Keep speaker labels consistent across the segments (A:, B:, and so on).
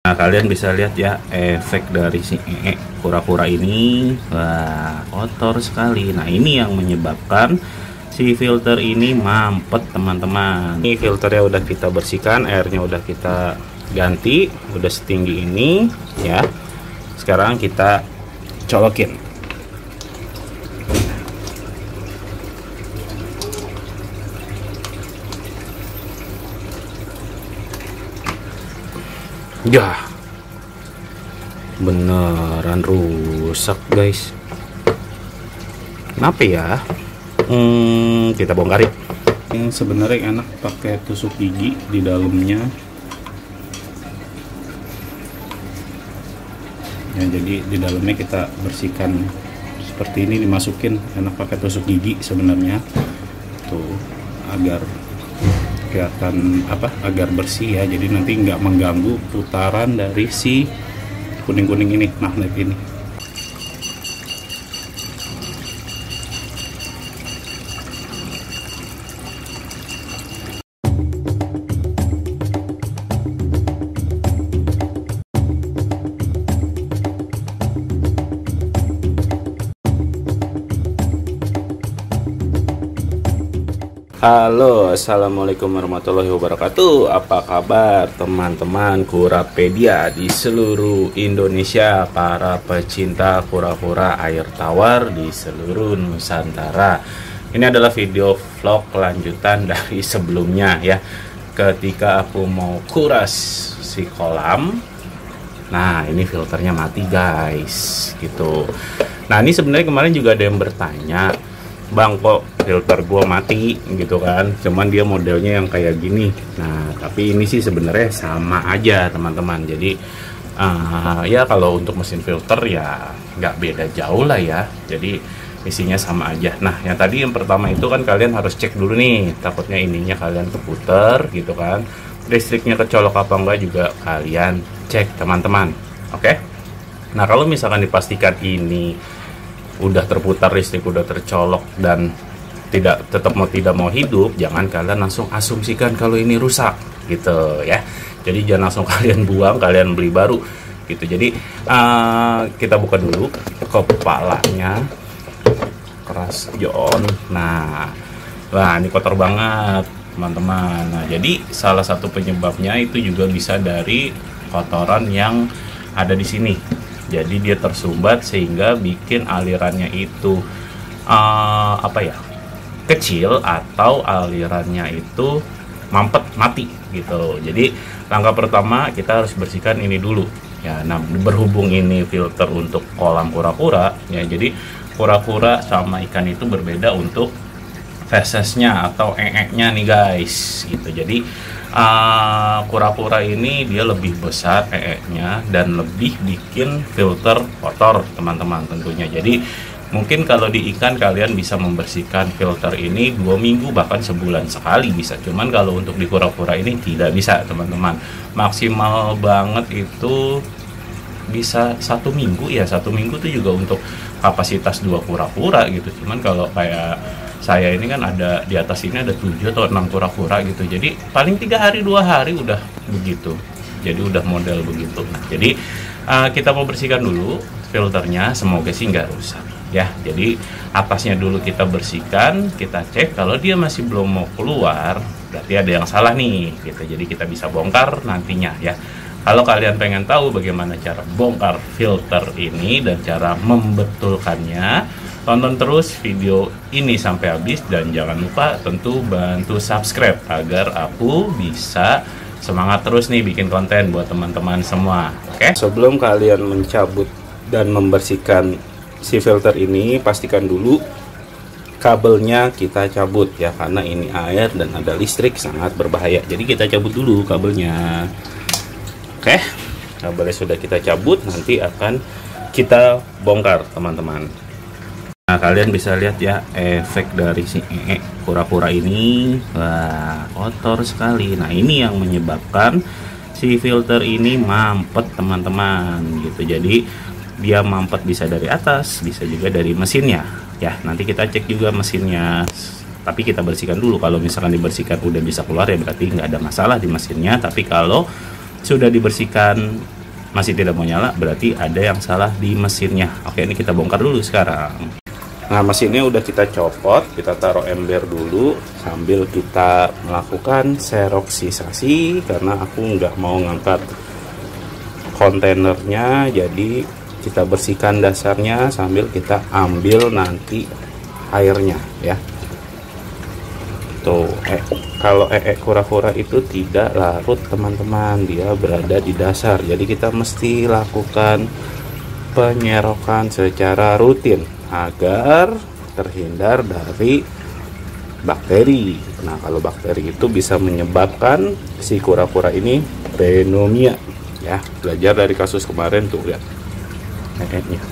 A: Nah, kalian bisa lihat ya efek dari si kura-kura ini. Wah, kotor sekali. Nah, ini yang menyebabkan si filter ini mampet, teman-teman. Ini filternya udah kita bersihkan, airnya udah kita ganti, udah setinggi ini ya. Sekarang kita colokin. Ya, beneran rusak guys. Kenapa ya? Kita bongkarin. Yang sebenarnya enak pakai tusuk gigi di dalamnya. Ya, jadi di dalamnya kita bersihkan seperti ini, dimasukin. Enak pakai tusuk gigi sebenarnya. Tuh, agar kelihatan agar bersih ya, jadi nanti nggak mengganggu putaran dari si kuning-kuning ini, magnet ini. Halo, assalamualaikum warahmatullahi wabarakatuh. Apa kabar teman-teman Kurapedia di seluruh Indonesia, para pecinta kura-kura air tawar di seluruh Nusantara. Ini adalah video vlog kelanjutan dari sebelumnya ya, ketika aku mau kuras si kolam. Nah, ini filternya mati guys, gitu. Nah, ini sebenarnya kemarin juga ada yang bertanya, Bang, kok filter gua mati gitu kan, cuman dia modelnya yang kayak gini. Nah, tapi ini sih sebenarnya sama aja teman-teman. Jadi ya kalau untuk mesin filter ya nggak beda jauh lah ya, jadi isinya sama aja. Nah, yang tadi yang pertama itu kan kalian harus cek dulu nih, takutnya ininya kalian keputer gitu kan, listriknya kecolok apa enggak juga kalian cek teman-teman. Oke. Nah, kalau misalkan dipastikan ini udah terputar listrik, udah tercolok dan tidak mau hidup, jangan kalian langsung asumsikan kalau ini rusak gitu ya. Jadi jangan langsung kalian buang, kalian beli baru gitu. Jadi kita buka dulu kepalanya, keras John. Nah ini kotor banget teman-teman. Nah, jadi salah satu penyebabnya itu juga bisa dari kotoran yang ada di sini. Jadi dia tersumbat sehingga bikin alirannya itu kecil, atau alirannya itu mampet, mati gitu. Jadi langkah pertama kita harus bersihkan ini dulu ya. Nah, berhubung ini filter untuk kolam kura-kura ya, jadi kura-kura sama ikan itu berbeda untuk fesesnya atau nya nih guys gitu. Jadi kura-kura ini dia lebih besar nya dan lebih bikin filter kotor teman-teman tentunya. Jadi mungkin kalau di ikan kalian bisa membersihkan filter ini 2 minggu bahkan sebulan sekali bisa. Cuman kalau untuk di kura-kura ini tidak bisa teman-teman. Maksimal banget itu bisa 1 minggu ya. 1 minggu itu juga untuk kapasitas 2 kura-kura gitu. Cuman kalau kayak saya ini kan ada di atas ini ada 7 atau 6 kura-kura gitu. Jadi paling 3 hari 2 hari udah begitu. Jadi udah model begitu. Nah, jadi kita mau bersihkan dulu filternya, semoga sih nggak rusak ya. Jadi atasnya dulu kita bersihkan, kita cek kalau dia masih belum mau keluar, berarti ada yang salah nih gitu. Jadi kita bisa bongkar nantinya ya. Kalau kalian pengen tahu bagaimana cara bongkar filter ini dan cara membetulkannya, tonton terus video ini sampai habis dan jangan lupa tentu bantu subscribe agar aku bisa semangat terus nih bikin konten buat teman-teman semua. Oke? Sebelum kalian mencabut dan membersihkan si filter ini, pastikan dulu kabelnya kita cabut ya, karena ini air dan ada listrik, sangat berbahaya. Jadi kita cabut dulu kabelnya. Oke? Kabelnya sudah kita cabut, nanti akan kita bongkar teman-teman. Nah, kalian bisa lihat ya efek dari si kura-kura ini. Wah, kotor sekali. Nah, ini yang menyebabkan si filter ini mampet teman-teman gitu. Jadi dia mampet bisa dari atas, bisa juga dari mesinnya ya. Nanti kita cek juga mesinnya, tapi kita bersihkan dulu. Kalau misalkan dibersihkan udah bisa keluar ya berarti nggak ada masalah di mesinnya. Tapi kalau sudah dibersihkan masih tidak mau nyala, berarti ada yang salah di mesinnya. Oke, ini kita bongkar dulu sekarang. Nah, mesinnya udah kita copot, kita taruh ember dulu sambil kita melakukan seroksisasi karena aku nggak mau ngangkat kontainernya. Jadi kita bersihkan dasarnya sambil kita ambil nanti airnya ya. Tuh, kalau kura-kura itu tidak larut teman-teman, dia berada di dasar. Jadi kita mesti lakukan penyerokan secara rutin agar terhindar dari bakteri. Nah, kalau bakteri itu bisa menyebabkan si kura-kura ini pneumonia ya. Belajar dari kasus kemarin tuh, lihat nya.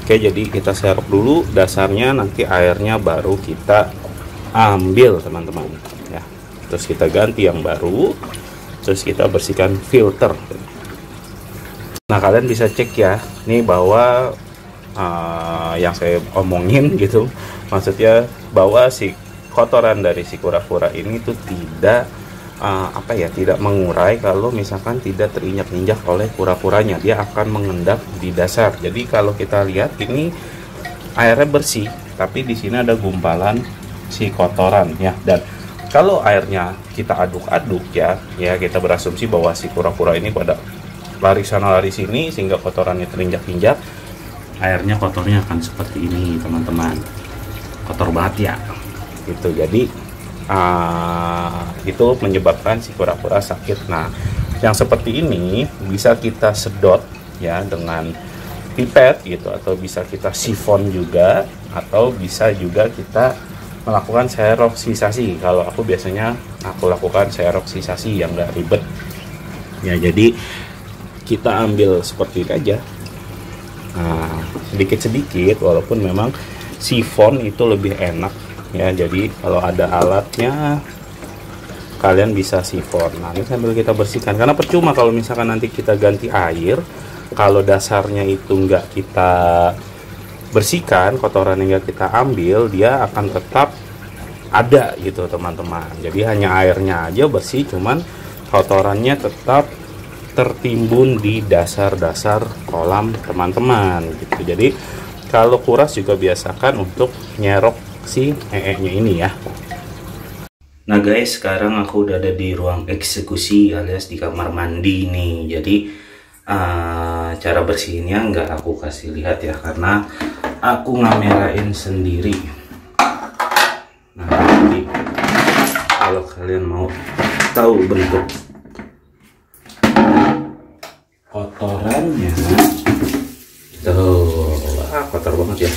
A: Oke, jadi kita serok dulu dasarnya, nanti airnya baru kita ambil teman-teman ya. Terus kita ganti yang baru, terus kita bersihkan filter. Nah, kalian bisa cek ya nih bahwa yang saya omongin gitu, maksudnya bahwa si kotoran dari si kura-kura ini tuh tidak tidak mengurai kalau misalkan tidak terinjak-injak oleh kura-kuranya. Dia akan mengendap di dasar. Jadi kalau kita lihat ini airnya bersih, tapi di sini ada gumpalan si kotoran ya. Dan kalau airnya kita aduk-aduk ya kita berasumsi bahwa si kura-kura ini pada lari sana lari sini sehingga kotorannya terinjak-injak. Airnya kotornya akan seperti ini teman-teman, kotor banget ya gitu. Jadi itu menyebabkan si kura-kura sakit. Nah, yang seperti ini bisa kita sedot ya dengan pipet gitu, atau bisa kita sifon juga, atau bisa juga kita melakukan seroksisasi. Kalau aku biasanya lakukan seroksisasi yang nggak ribet ya. Jadi kita ambil seperti ini aja. Nah, sedikit-sedikit, walaupun memang sifon itu lebih enak ya. Jadi kalau ada alatnya kalian bisa sifon. Nah, ini sambil kita bersihkan, karena percuma kalau misalkan nanti kita ganti air, kalau dasarnya itu nggak kita bersihkan, kotoran yang nggak kita ambil, dia akan tetap ada gitu teman-teman. Jadi hanya airnya aja bersih, cuman kotorannya tetap tertimbun di dasar-dasar kolam teman-teman gitu. Jadi kalau kuras juga biasakan untuk nyerok si nya ini ya. Nah guys, sekarang aku udah ada di ruang eksekusi alias di kamar mandi nih. Jadi cara bersihinnya nggak aku kasih lihat ya, karena aku ngamerain sendiri. Nah, jadi kalau kalian mau tahu bentuk kotorannya tuh, kotor banget ya.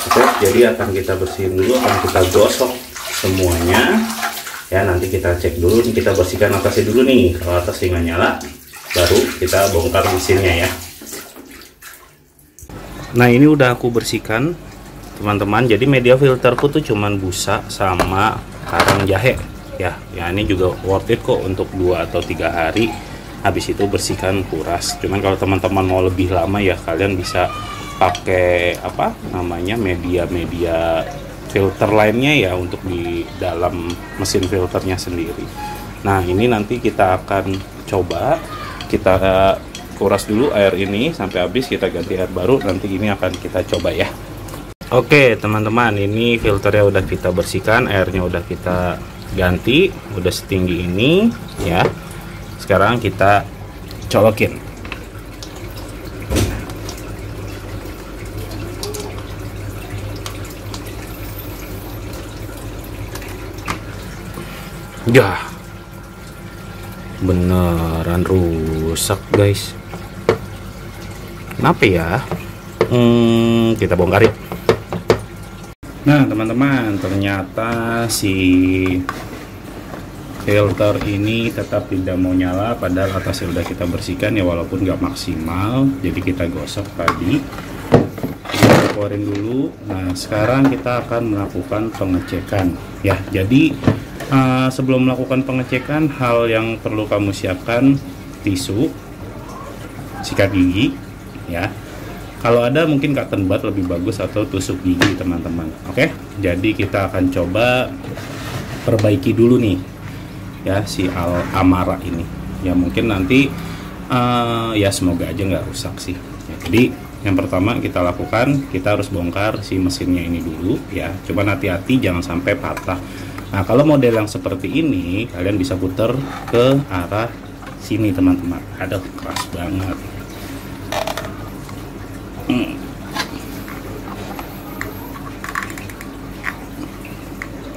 A: Oke, jadi akan kita bersihin dulu, akan kita gosok semuanya ya. Nanti kita cek dulu nih, kita bersihkan atasnya dulu nih. Kalau atasnya nggak nyala, baru kita bongkar mesinnya ya. Nah, ini udah aku bersihkan teman-teman. Jadi media filterku tuh cuman busa sama karang jahe ya. Ya, ini juga worth it kok untuk 2 atau 3 hari. Habis itu bersihkan kuras. Cuman kalau teman-teman mau lebih lama ya, kalian bisa pakai media filter lainnya ya, untuk di dalam mesin filternya sendiri. Nah, ini nanti kita akan coba kita kuras dulu air ini sampai habis, kita ganti air baru. Nanti ini akan kita coba ya. Oke teman-teman, ini filternya udah kita bersihkan, airnya udah kita ganti, udah setinggi ini ya. Sekarang kita colokin. Ya, beneran rusak guys. Kenapa ya? Kita bongkar yuk. Nah teman-teman, ternyata si filter ini tetap tidak mau nyala, padahal atasnya udah kita bersihkan ya, walaupun nggak maksimal. Jadi kita gosok tadi, kita keluarin dulu. Nah sekarang kita akan melakukan pengecekan ya. Jadi sebelum melakukan pengecekan, hal yang perlu kamu siapkan tisu, sikat gigi ya. Kalau ada mungkin cotton bud lebih bagus, atau tusuk gigi teman-teman. Oke, jadi kita akan coba perbaiki dulu nih ya si Amara ini ya. Mungkin nanti
B: Ya semoga aja nggak rusak sih ya. Jadi yang pertama kita lakukan, kita harus bongkar si mesinnya ini dulu ya. Cuman hati-hati jangan sampai patah. Nah kalau model yang seperti ini, kalian bisa putar ke arah sini teman-teman. Ada keras banget.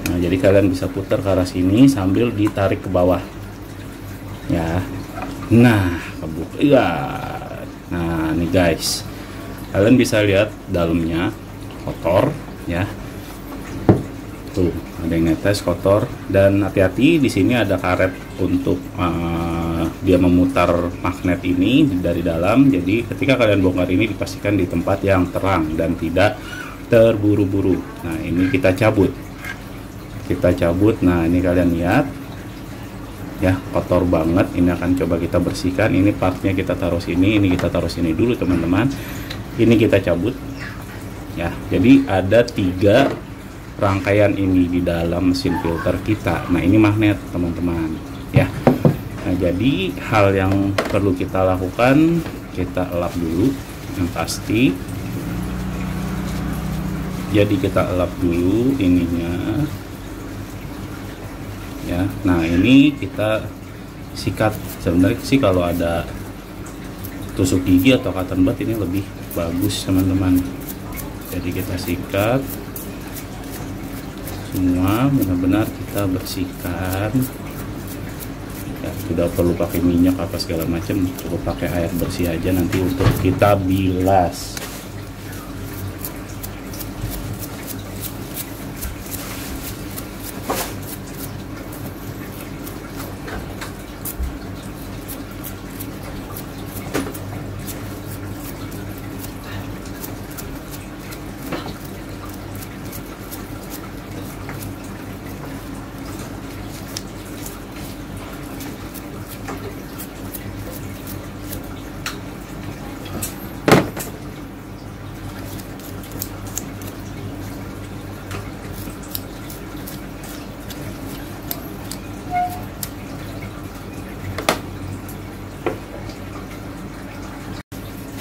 B: Nah jadi kalian bisa putar ke arah sini sambil ditarik ke bawah ya. Nah kebuka ya. Nah nih guys, kalian bisa lihat dalamnya kotor ya. Tuh ada yang netes kotor, dan hati-hati di sini ada karet untuk dia memutar magnet ini dari dalam. Jadi ketika kalian bongkar ini dipastikan di tempat yang terang dan tidak terburu-buru. Nah ini kita cabut. Nah ini kalian lihat ya, kotor banget. Ini akan coba kita bersihkan. Ini partnya kita taruh sini, ini kita taruh sini dulu teman-teman. Ini kita cabut ya. Jadi ada 3 rangkaian ini di dalam mesin filter kita. Nah ini magnet teman-teman ya. Nah jadi hal yang perlu kita lakukan, kita elap dulu yang pasti. Jadi kita elap dulu ininya ya. Nah ini kita sikat. Sebenarnya sih kalau ada tusuk gigi atau cotton bud ini lebih bagus teman-teman. Jadi kita sikat semua, benar-benar kita bersihkan ya. Tidak perlu pakai minyak apa segala macam, cukup pakai air bersih aja nanti untuk kita bilas.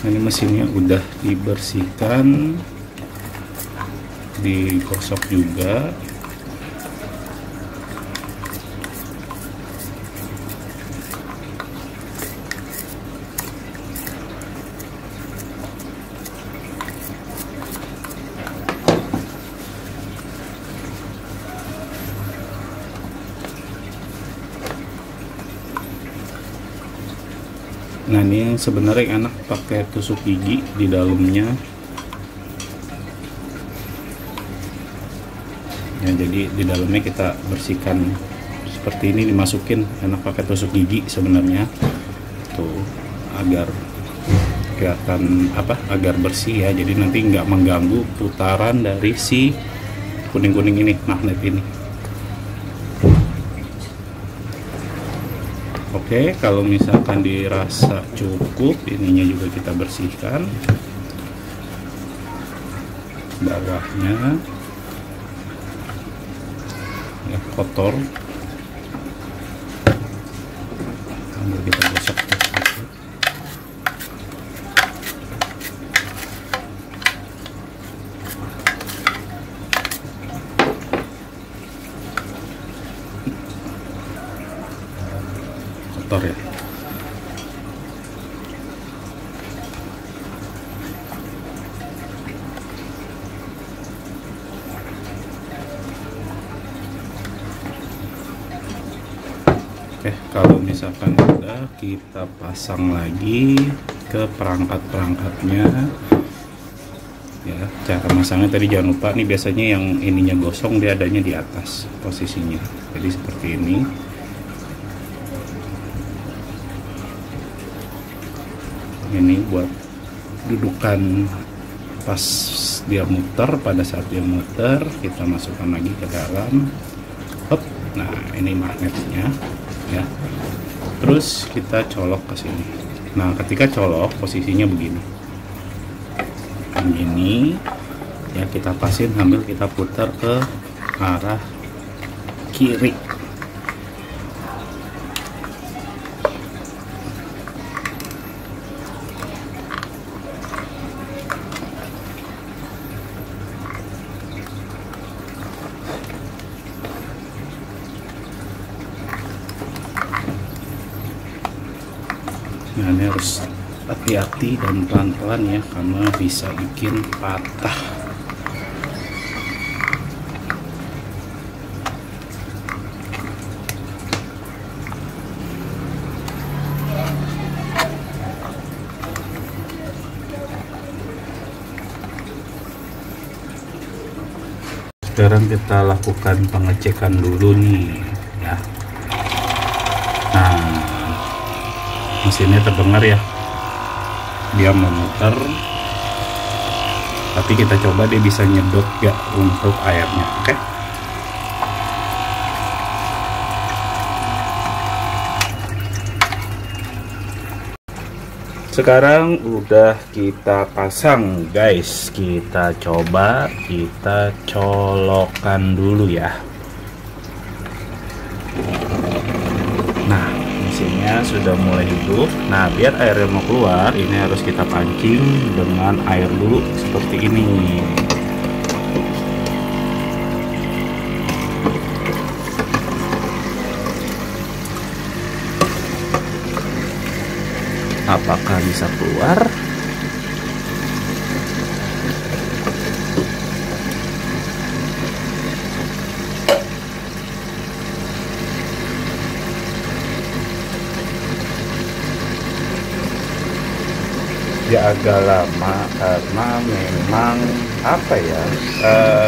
B: Ini mesinnya udah dibersihkan, digosok juga. Nah ini yang sebenarnya enak pakai tusuk gigi di dalamnya ya. Jadi di dalamnya kita bersihkan seperti ini, dimasukin, enak pakai tusuk gigi sebenarnya tuh, agar kelihatan agar bersih ya. Jadi nanti nggak mengganggu putaran dari si kuning-kuning ini, magnet ini. Oke, kalau misalkan dirasa cukup, ininya juga kita bersihkan, bawahnya ya kotor, sambil kita gosok. Kotor ya. Oke, kalau misalkan udah, kita pasang lagi ke perangkat-perangkatnya ya. Cara masangnya tadi jangan lupa nih, biasanya yang ininya gosong dia adanya di atas posisinya. Jadi seperti ini. Ini buat dudukan pas dia muter. Pada saat dia muter kita masukkan lagi ke dalam. Hop. Nah ini magnetnya ya. Terus kita colok ke sini. Nah ketika colok posisinya begini ya, kita pasin sambil kita putar ke arah kiri. Nah, ini harus hati-hati dan pelan-pelan ya, karena bisa bikin patah. Sekarang kita lakukan pengecekan dulu nih ya. Nah, mesinnya terdengar ya, dia memutar, tapi kita coba dia bisa nyedot gak untuk airnya. Oke, sekarang udah kita pasang guys, kita coba, kita colokkan dulu ya. Nah, mesinnya sudah mulai hidup. Nah, biar airnya mau keluar, ini harus kita pancing dengan air dulu seperti ini. Apakah bisa keluar? Ya agak lama karena memang apa ya,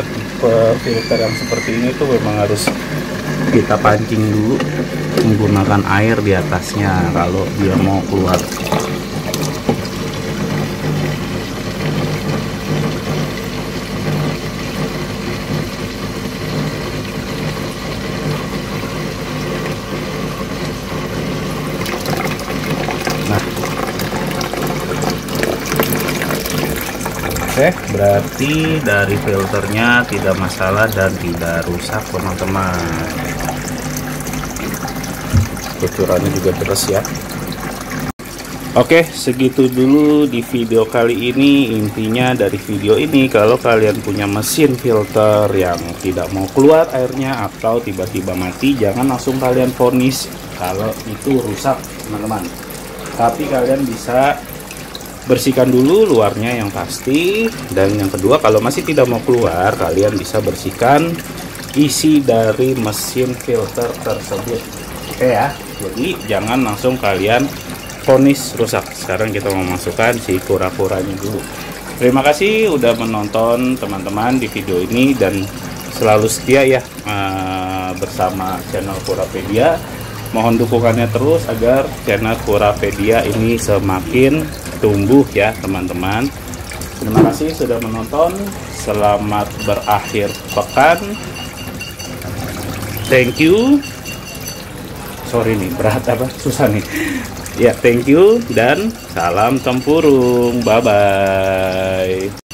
B: tipe filter yang seperti ini tuh memang harus kita pancing dulu menggunakan air di atasnya kalau dia mau keluar. Nah, oke, berarti dari filternya tidak masalah dan tidak rusak teman-teman. Kucurannya juga terus ya. Oke, segitu dulu di video kali ini. Intinya dari video ini, kalau kalian punya mesin filter yang tidak mau keluar airnya atau tiba-tiba mati, jangan langsung kalian vonis kalau itu rusak teman-teman. Tapi kalian bisa bersihkan dulu luarnya yang pasti. Dan yang kedua, kalau masih tidak mau keluar, kalian bisa bersihkan isi dari mesin filter tersebut. Oke ya, jadi jangan langsung kalian vonis rusak. Sekarang kita mau masukkan si kura-kuranya dulu. Terima kasih udah menonton teman-teman di video ini, dan selalu setia ya bersama channel Kurapedia. Mohon dukungannya terus agar channel Kurapedia ini semakin tumbuh ya teman-teman. Terima kasih sudah menonton. Selamat berakhir pekan. Thank you. Sorry nih, berat apa? Susah nih. Ya, thank you dan salam tempurung. Bye-bye.